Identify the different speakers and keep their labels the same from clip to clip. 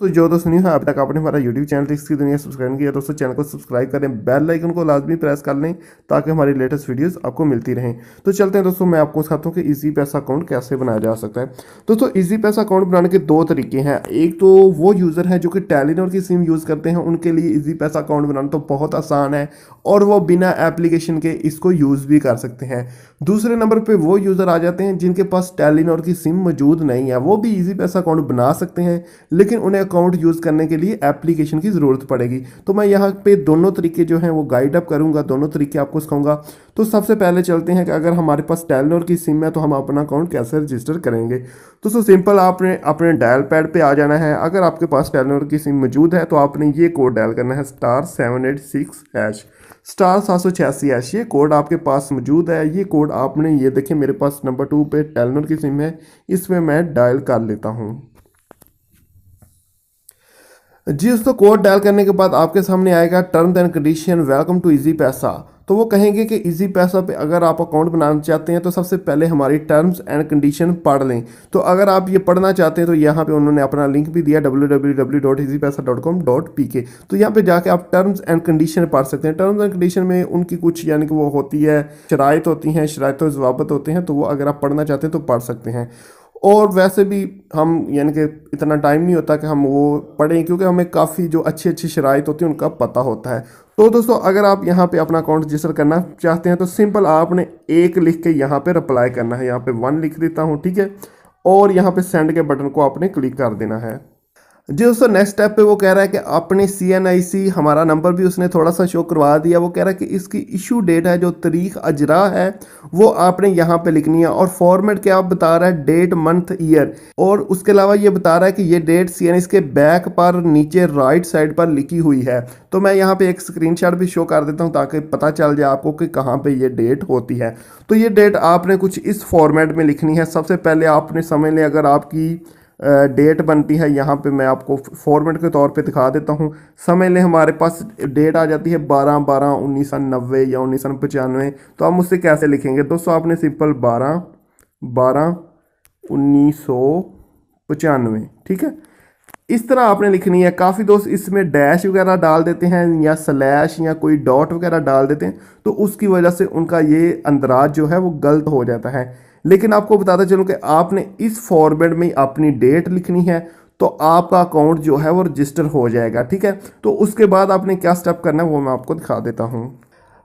Speaker 1: तो जो दोस्तों नहीं है अभी तक आपने हमारा यूट्यूब चैनल टिक्स की दुनिया सब्सक्राइब नहीं किया दोस्तों चैनल को सब्सक्राइब करें, बेल आइकन को लाजमी प्रेस कर लें ताकि हमारी लेटेस्ट वीडियोस आपको मिलती रहें। तो चलते हैं दोस्तों, मैं आपको सिखाता हूँ कि इजी पैसा अकाउंट कैसे बनाया जा सकता है। दोस्तों इजी पैसा अकाउंट बनाने के दो तरीके हैं। एक तो वो यूज़र है जो कि टेलीनॉर की सिम यूज़ करते हैं, उनके लिए इजी पैसा अकाउंट बनाना तो बहुत आसान है और वो बिना एप्लीकेशन के इसको यूज़ भी कर सकते हैं। दूसरे नंबर पे वो यूज़र आ जाते हैं जिनके पास टेलीनॉर की सिम मौजूद नहीं है, वो भी इजी पैसा अकाउंट बना सकते हैं लेकिन उन्हें अकाउंट यूज़ करने के लिए एप्लीकेशन की ज़रूरत पड़ेगी। तो मैं यहाँ पे दोनों तरीके जो हैं वो गाइड अप करूँगा, दोनों तरीके आपको सिखाऊंगा। तो सबसे पहले चलते हैं कि अगर हमारे पास टेलीनॉर की सिम है तो हम अपना अकाउंट कैसे रजिस्टर करेंगे। तो सिंपल आपने अपने डायल पैड पे आ जाना है। अगर आपके पास टेलीनॉर की सिम मौजूद है तो आपने ये कोड डायल करना है *786#, *786#। ये कोड आपके पास मौजूद है। ये कोड आपने, ये देखिए मेरे पास नंबर 2 पे टेलीनॉर की सिम है, इसमें मैं डायल कर लेता हूँ। जी दोस्तों, कोड डायल करने के बाद आपके सामने आएगा terms and condition, welcome to Easypaisa. तो वो कहेंगे कि इजी पैसा पे अगर आप अकाउंट बनाना चाहते हैं तो सबसे पहले हमारी टर्म्स एंड कंडीशन पढ़ लें। तो अगर आप ये पढ़ना चाहते हैं तो यहाँ पे उन्होंने अपना लिंक भी दिया www.easypaisa.com.pk। तो यहाँ पे जाके आप टर्म्स एंड कंडीशन पढ़ सकते हैं। टर्म्स एंड कंडीशन में उनकी कुछ यानी कि वो होती है, शराइत होती हैं, शराइत व ज़वाबित होते हैं, तो वो अगर आप पढ़ना चाहते हैं तो पढ़ सकते हैं। और वैसे भी हम यानी कि इतना टाइम नहीं होता कि हम वो पढ़ें, क्योंकि हमें काफ़ी जो अच्छी अच्छी शराइत होती है उनका पता होता है। तो दोस्तों अगर आप यहाँ पे अपना अकाउंट रजिस्टर करना चाहते हैं तो सिंपल आपने एक लिख के यहाँ पे रिप्लाई करना है। यहाँ पे 1 लिख देता हूँ, ठीक है, और यहाँ पे सेंड के बटन को आपने क्लिक कर देना है। जी दोस्तों, नेक्स्ट स्टेप पे वो कह रहा है कि अपने CNIC हमारा नंबर भी उसने थोड़ा सा शो करवा दिया। वो कह रहा है कि इसकी इशू डेट है, जो तारीख अजरा है, वो आपने यहाँ पे लिखनी है। और फॉर्मेट क्या बता रहा है, डेट मंथ ईयर। और उसके अलावा ये बता रहा है कि ये डेट CNIC के बैक पर नीचे राइट साइड पर लिखी हुई है। तो मैं यहाँ पे एक स्क्रीनशॉट भी शो कर देता हूँ ताकि पता चल जाए आपको कि कहाँ पे ये डेट होती है। तो ये डेट आपने कुछ इस फॉर्मेट में लिखनी है। सबसे पहले आपने समझ लें, अगर आपकी डेट बनती है, यहाँ पे मैं आपको फॉर्मेट के तौर पे दिखा देता हूँ। समझ लें हमारे पास डेट आ जाती है 12/12/1990 या 1995। तो हम उससे कैसे लिखेंगे दोस्तों, आपने सिंपल 12/12/1995, ठीक है, इस तरह आपने लिखनी है। काफ़ी दोस्त इसमें डैश वगैरह डाल देते हैं या स्लैश या कोई डॉट वगैरह डाल देते हैं, तो उसकी वजह से उनका ये अंदराज जो है वो गलत हो जाता है। लेकिन आपको बताता चलूँ कि आपने इस फॉर्मेट में अपनी डेट लिखनी है तो आपका अकाउंट जो है वो रजिस्टर हो जाएगा, ठीक है। तो उसके बाद आपने क्या स्टेप करना है वो मैं आपको दिखा देता हूँ।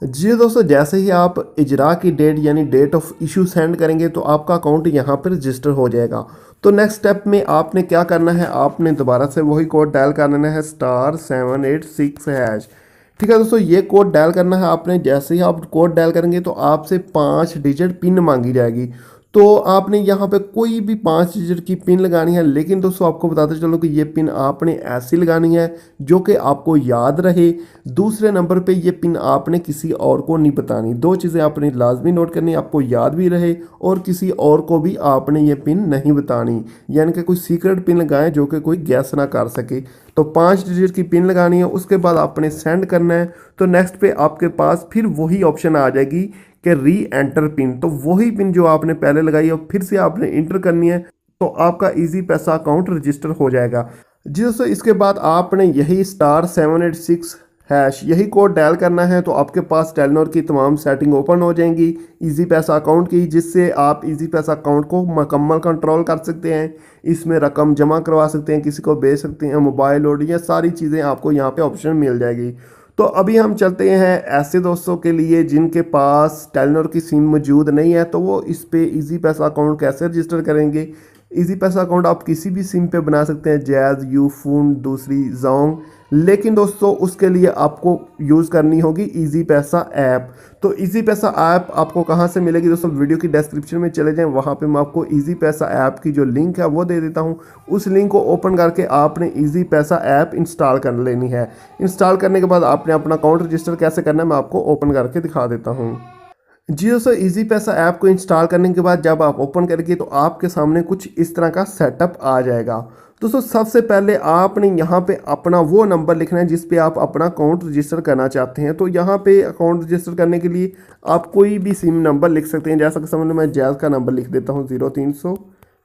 Speaker 1: जी दोस्तों, जैसे ही आप इजरा की डेट यानी डेट ऑफ इशू सेंड करेंगे तो आपका अकाउंट यहाँ पर रजिस्टर हो जाएगा। तो नेक्स्ट स्टेप में आपने क्या करना है, आपने दोबारा से वही कोड डायल करना है *786#। ठीक है दोस्तों, ये कोड डायल करना है आपने। जैसे ही आप कोड डायल करेंगे तो आपसे 5 डिजिट पिन मांगी जाएगी। तो आपने यहाँ पे कोई भी 5 डिजिट की पिन लगानी है। लेकिन दोस्तों आपको बताते चलो कि ये पिन आपने ऐसी लगानी है जो कि आपको याद रहे। दूसरे नंबर पे ये पिन आपने किसी और को नहीं बतानी। दो चीज़ें आपने लाजमी नोट करनी, आपको याद भी रहे और किसी और को भी आपने ये पिन नहीं बतानी, यानी कि कोई सीक्रेट पिन लगाएं जो कि कोई गैस ना कर सके। तो 5 डिजिट की पिन लगानी है, उसके बाद आपने सेंड करना है। तो नेक्स्ट पे आपके पास फिर वही ऑप्शन आ जाएगी कि री एंटर पिन। तो वही पिन जो आपने पहले लगाई है फिर से आपने इंटर करनी है, तो आपका इजी पैसा अकाउंट रजिस्टर हो जाएगा। जी दोस्तों, इसके बाद आपने यही *786# यही कोड डायल करना है तो आपके पास टेलीनॉर की तमाम सेटिंग ओपन हो जाएंगी इजी पैसा अकाउंट की, जिससे आप इजी पैसा अकाउंट को मुकम्मल कंट्रोल कर सकते हैं। इसमें रकम जमा करवा सकते हैं, किसी को भेज सकते हैं, मोबाइल लोड, ये सारी चीज़ें आपको यहाँ पे ऑप्शन मिल जाएगी। तो अभी हम चलते हैं ऐसे दोस्तों के लिए जिनके पास टेलीनॉर की सिम मौजूद नहीं है, तो वो इस पे इजी पैसा अकाउंट कैसे रजिस्टर करेंगे। इजी पैसा अकाउंट आप किसी भी सिम पे बना सकते हैं, जैज़, यूफोन, दूसरी जोंग। लेकिन दोस्तों उसके लिए आपको यूज़ करनी होगी इजी पैसा ऐप। तो इजी पैसा ऐप आपको कहाँ से मिलेगी दोस्तों, वीडियो की डिस्क्रिप्शन में चले जाएं, वहाँ पे मैं आपको इजी पैसा ऐप की जो लिंक है वो दे देता हूँ। उस लिंक को ओपन करके आपने इजी पैसा ऐप इंस्टॉल कर लेनी है। इंस्टॉल करने के बाद आपने अपना अकाउंट रजिस्टर कैसे करना है मैं आपको ओपन करके दिखा देता हूँ। जी दोस्तों, इजी पैसा ऐप को इंस्टॉल करने के बाद जब आप ओपन करेंगे तो आपके सामने कुछ इस तरह का सेटअप आ जाएगा। दोस्तों सबसे पहले आपने यहाँ पे अपना वो नंबर लिखना है जिस पे आप अपना अकाउंट रजिस्टर करना चाहते हैं। तो यहाँ पे अकाउंट रजिस्टर करने के लिए आप कोई भी सिम नंबर लिख सकते हैं। जैसा कि समझ लो मैं जैज़ का नंबर लिख देता हूँ 0300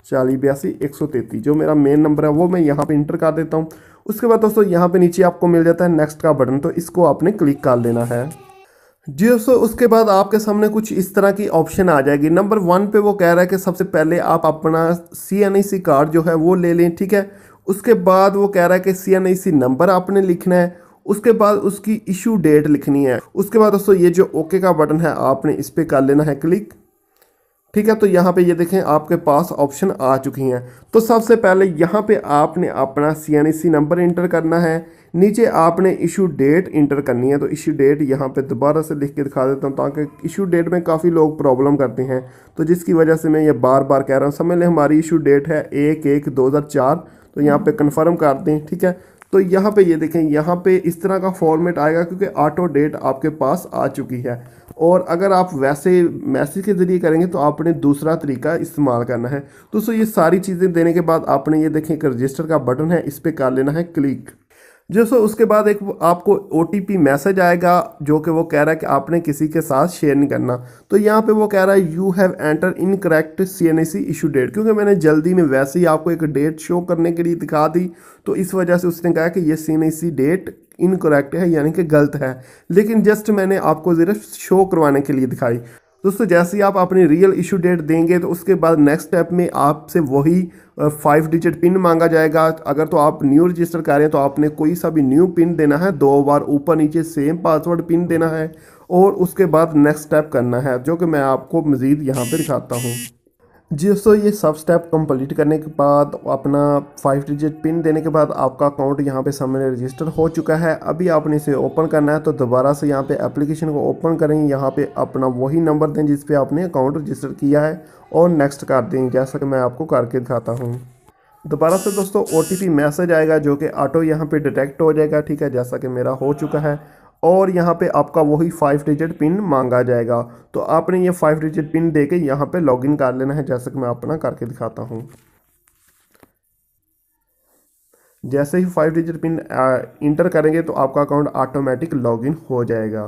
Speaker 1: 4082 133 जो मेरा मेन नंबर है वो मैं यहाँ पे इंटर कर देता हूँ। उसके बाद दोस्तों यहाँ पे नीचे आपको मिल जाता है नेक्स्ट का बटन, तो इसको आपने क्लिक कर लेना है जी दोस्तों। उसके बाद आपके सामने कुछ इस तरह की ऑप्शन आ जाएगी। नंबर 1 पे वो कह रहा है कि सबसे पहले आप अपना CNIC कार्ड जो है वो ले लें, ठीक है। उसके बाद वो कह रहा है कि CNIC नंबर आपने लिखना है, उसके बाद उसकी इशू डेट लिखनी है। उसके बाद दोस्तों ये जो ओके का बटन है आपने इस पर कर लेना है क्लिक, ठीक है। तो यहाँ पे ये देखें आपके पास ऑप्शन आ चुकी हैं। तो सबसे पहले यहाँ पे आपने अपना CNIC नंबर इंटर करना है, नीचे आपने इशू डेट इंटर करनी है। तो इशू डेट यहाँ पे दोबारा से लिख के दिखा देता हूँ ताकि इशू डेट में काफ़ी लोग प्रॉब्लम करते हैं, तो जिसकी वजह से मैं ये बार बार कह रहा हूँ। समझ लें हमारी इशू डेट है 1/1/2004, तो यहाँ पे कन्फर्म कर दें, ठीक है। तो यहाँ पे ये देखें यहाँ पे इस तरह का फॉर्मेट आएगा क्योंकि ऑटो डेट आपके पास आ चुकी है। और अगर आप वैसे मैसेज के ज़रिए करेंगे तो आपने दूसरा तरीका इस्तेमाल करना है। दोस्तों ये सारी चीज़ें देने के बाद आपने ये देखें एक रजिस्टर का बटन है, इस पर कर लेना है क्लिक। दोस्तों उसके बाद एक आपको OTP मैसेज आएगा जो कि वो कह रहा है कि आपने किसी के साथ शेयर नहीं करना। तो यहाँ पे वो कह रहा है you have enter incorrect CNIC issue date, क्योंकि मैंने जल्दी में वैसे ही आपको एक डेट शो करने के लिए दिखा दी, तो इस वजह से उसने कहा कि ये CNIC डेट इनकरेक्ट है, यानी कि गलत है। लेकिन जस्ट मैंने आपको सिर्फ शो करवाने के लिए दिखाई। दोस्तों जैसे ही आप अपनी रियल इशू डेट देंगे तो उसके बाद नेक्स्ट स्टेप में आपसे वही 5 डिजिट पिन मांगा जाएगा। अगर तो आप न्यू रजिस्टर कर रहे हैं तो आपने कोई सा भी न्यू पिन देना है, 2 बार ऊपर नीचे सेम पासवर्ड पिन देना है, और उसके बाद नेक्स्ट स्टेप करना है जो कि मैं आपको मज़ीद यहाँ पे दिखाता हूँ जी। दोस्तों ये सब स्टेप कंप्लीट करने के बाद अपना 5 डिजिट पिन देने के बाद आपका अकाउंट यहाँ पे सामने रजिस्टर हो चुका है। अभी आपने इसे ओपन करना है, तो दोबारा से यहाँ पे एप्लीकेशन को ओपन करें, यहाँ पे अपना वही नंबर दें जिस पे आपने अकाउंट रजिस्टर किया है और नेक्स्ट कर दें, जैसा कि मैं आपको करके दिखाता हूँ। दोबारा से दोस्तों OTP मैसेज आएगा जो कि ऑटो यहाँ पे डिटेक्ट हो जाएगा, ठीक है, जैसा कि मेरा हो चुका है। और यहाँ पे आपका वही 5 डिजिट पिन मांगा जाएगा, तो आपने ये 5 डिजिट पिन देके यहाँ पे लॉगिन कर लेना है, जैसा कि मैं अपना करके दिखाता हूँ। जैसे ही 5 डिजिट पिन इंटर करेंगे तो आपका अकाउंट ऑटोमेटिक लॉगिन हो जाएगा।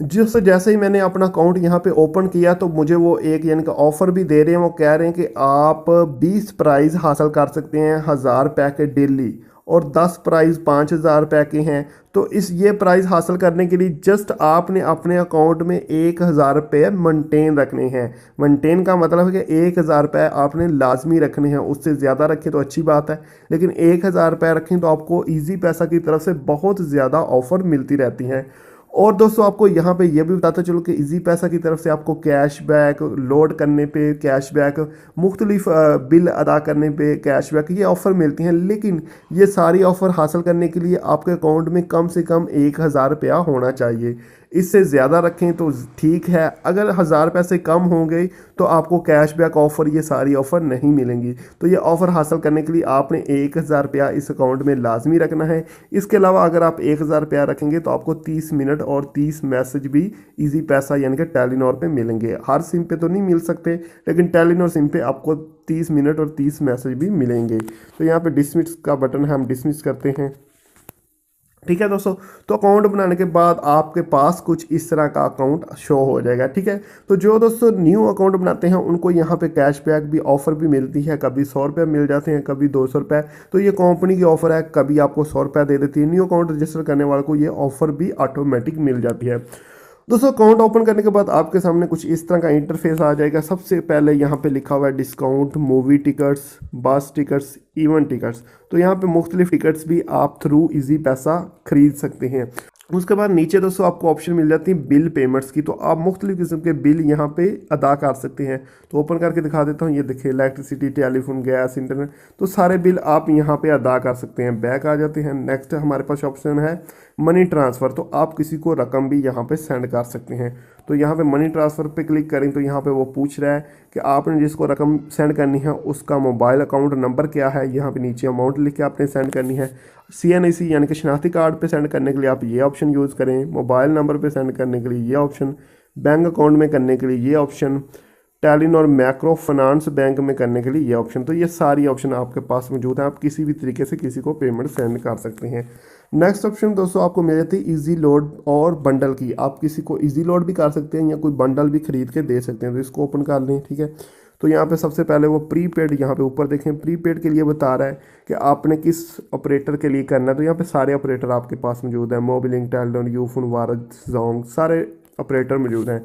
Speaker 1: जिससे जैसे ही मैंने अपना अकाउंट यहाँ पे ओपन किया तो मुझे वो एक यानी कि ऑफ़र भी दे रहे हैं। वो कह रहे हैं कि आप 20 प्राइज़ हासिल कर सकते हैं 1000 रुपये के डेली, और 10 प्राइज़ 5000 रुपये के हैं। तो इस ये प्राइज़ हासिल करने के लिए जस्ट आपने अपने अकाउंट में 1000 रुपये मेंटेन रखने हैं। मेंटेन का मतलब है कि 1000 रुपये आपने लाजमी रखने हैं, उससे ज़्यादा रखें तो अच्छी बात है, लेकिन 1000 रुपये रखें तो आपको ईजी पैसा की तरफ से बहुत ज़्यादा ऑफ़र मिलती रहती हैं। और दोस्तों आपको यहाँ पे ये भी बताता चलो कि इजी पैसा की तरफ से आपको कैशबैक लोड करने पे कैशबैक, मुख्तलिफ बिल अदा करने पे कैशबैक, ये ऑफ़र मिलती हैं। लेकिन ये सारी ऑफ़र हासिल करने के लिए आपके अकाउंट में कम से कम 1000 रुपया होना चाहिए। इससे ज़्यादा रखें तो ठीक है, अगर 1000 रुपये से कम होंगे तो आपको कैशबैक ऑफ़र ये सारी ऑफ़र नहीं मिलेंगी। तो ये ऑफ़र हासिल करने के लिए आपने 1000 रुपया इस अकाउंट में लाजमी रखना है। इसके अलावा अगर आप 1000 रुपया रखेंगे तो आपको 30 मिनट और 30 मैसेज भी इजी पैसा यानी कि टेलीनॉर पे मिलेंगे। हर सिम पे तो नहीं मिल सकते, लेकिन टेलीनॉर सिम पे आपको 30 मिनट और 30 मैसेज भी मिलेंगे। तो यहाँ पे डिसमिस का बटन है, हम डिसमिस करते हैं, ठीक है दोस्तों। तो अकाउंट बनाने के बाद आपके पास कुछ इस तरह का अकाउंट शो हो जाएगा, ठीक है। तो जो दोस्तों न्यू अकाउंट बनाते हैं उनको यहाँ पे कैशबैक भी ऑफ़र भी मिलती है, कभी 100 रुपये मिल जाते हैं, कभी 200 रुपये। तो ये कंपनी की ऑफ़र है, कभी आपको 100 रुपये दे देती है। न्यू अकाउंट रजिस्टर करने वाले को ये ऑफ़र भी ऑटोमेटिक मिल जाती है। दोस्तों अकाउंट ओपन करने के बाद आपके सामने कुछ इस तरह का इंटरफेस आ जाएगा। सबसे पहले यहाँ पे लिखा हुआ है डिस्काउंट, मूवी टिकट्स, बस टिकट्स, इवेंट टिकट्स। तो यहाँ पे मुख्तलिफ टिकट्स भी आप थ्रू इजी पैसा खरीद सकते हैं। उसके बाद नीचे दोस्तों आपको ऑप्शन मिल जाती है बिल पेमेंट्स की, तो आप मुख्तलिफ किस्म के बिल यहाँ पे अदा कर सकते हैं। तो ओपन करके दिखा देता हूँ, ये देखिए इलेक्ट्रिसिटी, टेलीफोन, गैस, इंटरनेट, तो सारे बिल आप यहाँ पे अदा कर सकते हैं। बैक आ जाते हैं। नेक्स्ट हमारे पास ऑप्शन है मनी ट्रांसफ़र, तो आप किसी को रकम भी यहाँ पे सेंड कर सकते हैं। तो यहाँ पे मनी ट्रांसफ़र पे क्लिक करें तो यहाँ पे वो पूछ रहा है कि आपने जिसको रकम सेंड करनी है उसका मोबाइल अकाउंट नंबर क्या है। यहाँ पे नीचे अमाउंट लिख के आपने सेंड करनी है। CNIC यानी कि शनाख्ती कार्ड पे सेंड करने के लिए आप ये ऑप्शन यूज़ करें, मोबाइल नंबर पे सेंड करने के लिए ये ऑप्शन, बैंक अकाउंट में करने के लिए ये option, Telenor macro finance bank में करने के लिए ये ऑप्शन। तो ये सारी ऑप्शन आपके पास मौजूद है, आप किसी भी तरीके से किसी को पेमेंट सेंड कर सकते हैं। नेक्स्ट ऑप्शन दोस्तों आपको मिल जाती है इजी लोड और बंडल की। आप किसी को इजी लोड भी कर सकते हैं या कोई बंडल भी खरीद के दे सकते हैं। तो इसको ओपन कर लें, ठीक है। तो यहाँ पे सबसे पहले वो प्रीपेड, यहाँ पे ऊपर देखें प्रीपेड के लिए बता रहा है कि आपने किस ऑपरेटर के लिए करना है। तो यहाँ पे सारे ऑपरेटर आपके पास मौजूद हैं, Mobilink, Telenor, Ufone, Word, Jong, सारे ऑपरेटर मौजूद हैं।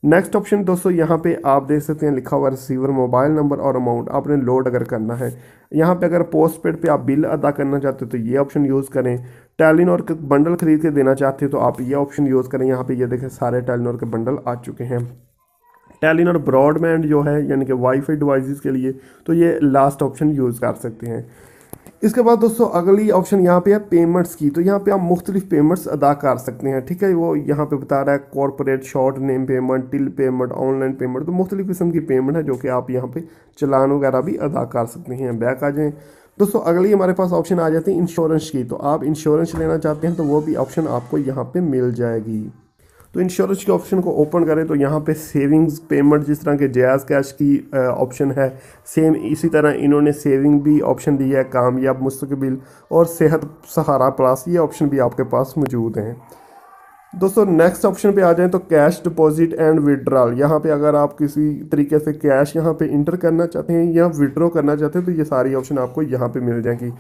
Speaker 1: नेक्स्ट ऑप्शन दोस्तों यहाँ पे आप देख सकते हैं लिखा हुआ रिसीवर मोबाइल नंबर और अमाउंट आपने लोड अगर करना है। यहाँ पे अगर पोस्ट पेड पे आप बिल अदा करना चाहते हो तो ये ऑप्शन यूज़ करें। टेलीनॉर के बंडल खरीद के देना चाहते हो तो आप ये ऑप्शन यूज़ करें। यहाँ पे ये देखें सारे टेलीनॉर के बंडल आ चुके हैं। टेलीनॉर ब्रॉडबैंड जो है यानी कि वाईफाई डिवाइसेस के लिए तो ये लास्ट ऑप्शन यूज़ कर सकते हैं। इसके बाद दोस्तों अगली ऑप्शन यहाँ पे है पेमेंट्स की। तो यहाँ पे आप मुख्तलिफ पेमेंट्स अदा कर सकते हैं, ठीक है। वो यहाँ पे बता रहा है corporate, short name payment, till payment, online payment. तो मुख्तलिफ किस्म की पेमेंट है जो कि आप यहाँ पे चलान वगैरह भी अदा कर सकते हैं। बैक आ जाएँ दोस्तों, अगली हमारे पास ऑप्शन आ जाती है इंश्योरेंस की। तो आप इंश्योरेंस लेना चाहते हैं तो वो भी ऑप्शन आपको यहाँ पे मिल जाएगी। तो इंश्योरेंस के ऑप्शन को ओपन करें तो यहाँ पे सेविंग्स पेमेंट जिस तरह के जायज़ कैश की ऑप्शन है, सेम इसी तरह इन्होंने सेविंग भी ऑप्शन दिया है, कामयाब मुस्तकबिल और सेहत सहारा प्लस, ये ऑप्शन भी आपके पास मौजूद हैं। दोस्तों नेक्स्ट ऑप्शन पे आ जाएं तो कैश डिपॉजिट एंड विड्रॉल। यहाँ पे अगर आप किसी तरीके से कैश यहाँ पे इंटर करना चाहते हैं या विड्रॉ करना चाहते हैं तो ये सारी ऑप्शन आपको यहाँ पे मिल जाएंगी।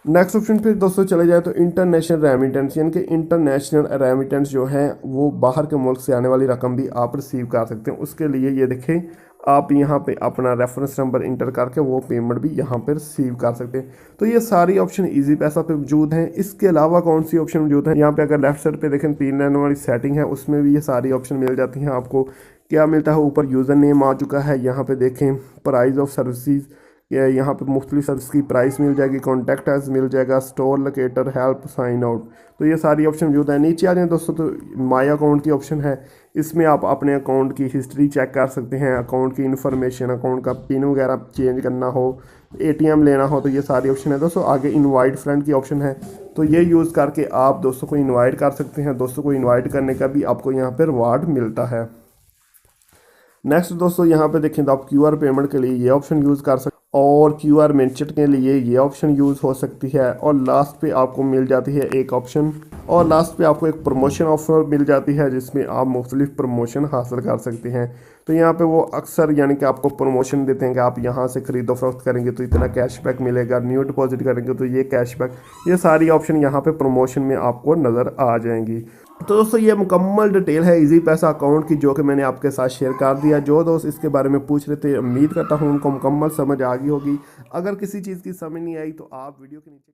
Speaker 1: नेक्स्ट ऑप्शन पे दोस्तों चले जाए तो इंटरनेशनल रेमिटेंस, यानी कि इंटरनेशनल रेमिटेंस जो है वो बाहर के मुल्क से आने वाली रकम भी आप रिसीव कर सकते हैं। उसके लिए ये देखें आप यहाँ पे अपना रेफरेंस नंबर इंटर करके वो पेमेंट भी यहाँ पे रिसीव कर सकते हैं। तो ये सारी ऑप्शन इजी पैसा पे मौजूद हैं। इसके अलावा कौन सी ऑप्शन मौजूद है, यहाँ पे अगर लेफ्ट साइड पे देखें 3 लाइन वाली सेटिंग है, उसमें भी ये सारी ऑप्शन मिल जाती हैं। आपको क्या मिलता है, ऊपर यूज़र नेम आ चुका है, यहाँ पे देखें प्राइस ऑफ सर्विसेज, यहाँ पे मुख्तलिफ सर्विस की प्राइस मिल जाएगी, कॉन्टैक्ट एज मिल जाएगा, store locator, help, sign out. तो ये सारी ऑप्शन मौजूद है। नीचे आ जाए दोस्तों तो माई अकाउंट की ऑप्शन है, इसमें आप अपने अकाउंट की हिस्ट्री चेक कर सकते हैं, अकाउंट की इन्फॉर्मेशन, अकाउंट का पिन वगैरह चेंज करना हो, एटीएम लेना हो, तो ये सारी ऑप्शन है दोस्तों। आगे इनवाइट फ्रेंड की ऑप्शन है, तो ये यूज़ करके आप दोस्तों को इन्वाइट कर सकते हैं। दोस्तों को इन्वाइट करने का भी आपको यहाँ पर रिवार्ड मिलता है। नेक्स्ट दोस्तों यहाँ पे देखें तो आप क्यूआर पेमेंट के लिए ये ऑप्शन यूज़ कर सकते हैं और क्यूआर मेंशन के लिए ये ऑप्शन यूज़ हो सकती है। और लास्ट पे आपको मिल जाती है एक ऑप्शन, और लास्ट पे आपको एक प्रमोशन ऑफर मिल जाती है जिसमें आप मुख्तलिफ प्रमोशन हासिल कर सकते हैं। तो यहाँ पे वो अक्सर यानी कि आपको प्रमोशन देते हैं कि आप यहाँ से खरीदो फरोख्त करेंगे तो इतना कैशबैक मिलेगा, न्यू डिपॉजिट करेंगे तो ये कैशबैक, ये सारी ऑप्शन यहाँ पे प्रमोशन में आपको नज़र आ जाएंगी। तो दोस्तों ये मुकम्मल डिटेल है इजी पैसा अकाउंट की जो कि मैंने आपके साथ शेयर कर दिया। जो दोस्त इसके बारे में पूछ रहे थे, उम्मीद करता हूँ उनको मुकम्मल समझ आ गई होगी। अगर किसी चीज़ की समझ नहीं आई तो आप वीडियो के नीचे